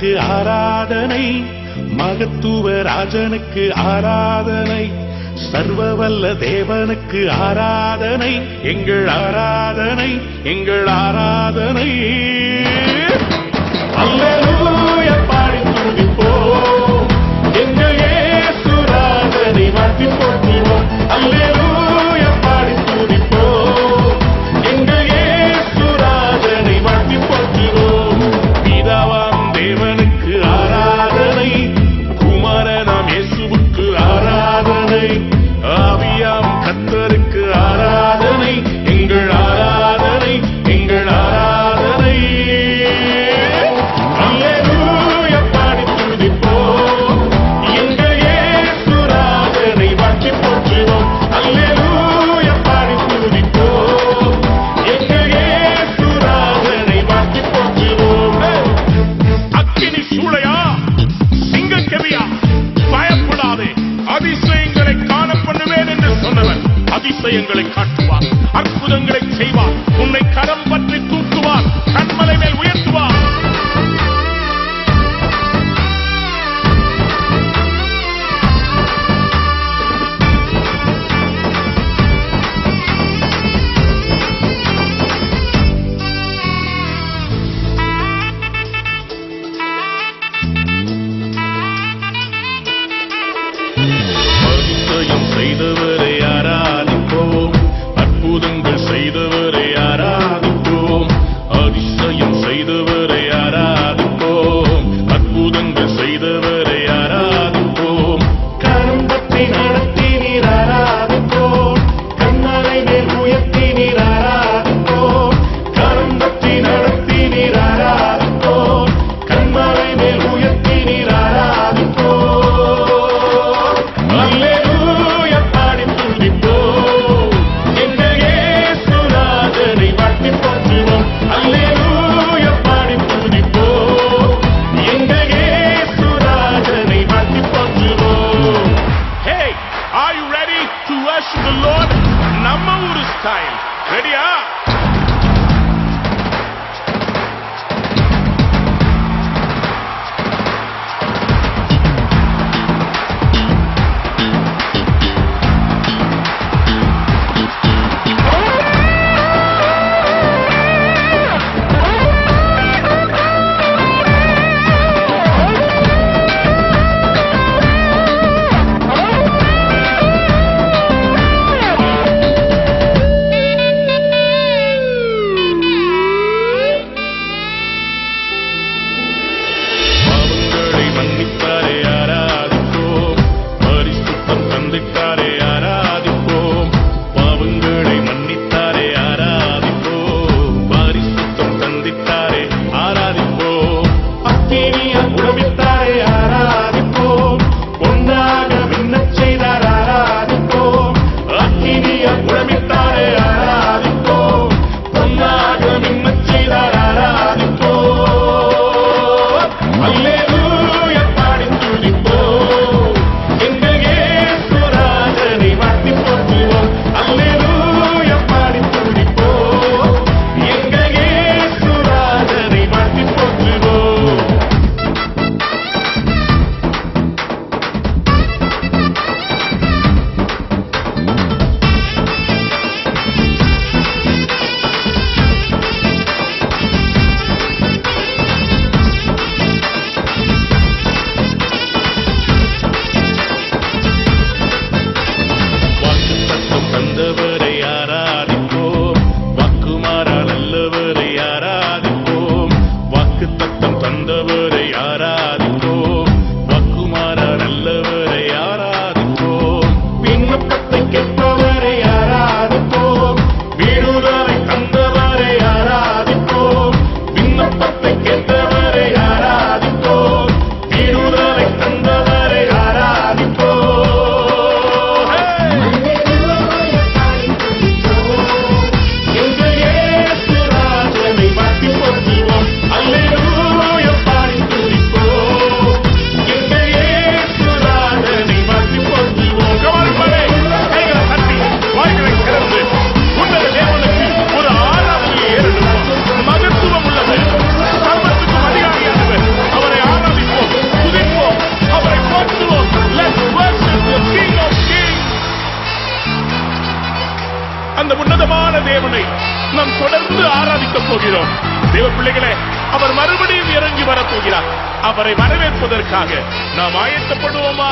ராஜனுக்கு ஆராதனை, மகத்துவ ராஜனுக்கு ஆராதனை, சர்வவல்ல தேவனுக்கு ஆராதனை, எங்கள் ஆராதனை, எங்கள் ஆராதனை. அல்லேலூயா பாடி துதிப்போம், எங்கள் இயேசு ராஜனை வாழ்த்தி போற்றுவோம். அல்லேலூயா பாடி துதிப்போம், எங்கள் இயேசு ராஜனை வாழ்த்தி போற்றுவோம். பிதாவாம் தேவனுக்கு ஆராதனை, குமாரனாம் இயேசுவுக்கு ஆராதனை, ஆவியாம் கர்த்தருக்கு ஆராதனை, எங்கள் ஆராதனை, எங்கள் ஆராதனை. அல்லேலூயா பாடி துதிப்போம், எங்கள் இயேசு ராஜனை வாழ்த்தி போற்றுவோம். அல்லேலூயா பாடி துதிப்போம், எங்கள் இயேசு ராஜனை வாழ்த்தி போற்றுவோம். அக்கினி சூளையா, சிங்கக்கவியா, பயப்படாதே, அதிசயங்களை காண பண்ணுவேன் என்று சொன்னவன் அதிசயங்களை காட்டுவார், அற்புதங்களை செய்வார், உன்னை கரம் பற்றி தூக்குவார், கண்மலை மேல் உயர்த்துவார். அதிசயம் செய்தவரை ஆராதிப்போம், அற்புதங்கள் செய்தவரை ஆராதிப்போம், அதிசயம் செய்தவரை ஆராதிப்போம், அற்புதங்கள் செய்தவரை ஆராதிப்போம். கரும்பத்தை நடத்தி நீர் ஆராதிப்போம், கண்மலை மேல் உயர்த்தி நீர் ஆராதிப்போம். கரும்பத்தை நடத்தி நீர் ஆராதிப்போம், கண்மலை மேல் உயர்த்தி நீர் ஆராதிப்போம். அல்லேலூயா பாடி துதிப்போம், எங்கள் இயேசு ராஜனை வாழ்த்தி போற்றுவோம். அல்லேலூயா பாடி துதிப்போம், எங்கள் இயேசு ராஜனை வாழ்த்தி போற்றுவோம். Hey, are you ready to worship the Lord? நம்ம ஊரு ஸ்டைல் ரெடியா? நாம் தொடர்ந்து ஆராதிக்கப் போகிறோம். தேவ பிள்ளைகளே, அவர் மறுபடியும் இறங்கி வரப்போகிறார். அவரை வரவேற்பதற்காக நாம் ஆயத்தப்படுவோமா?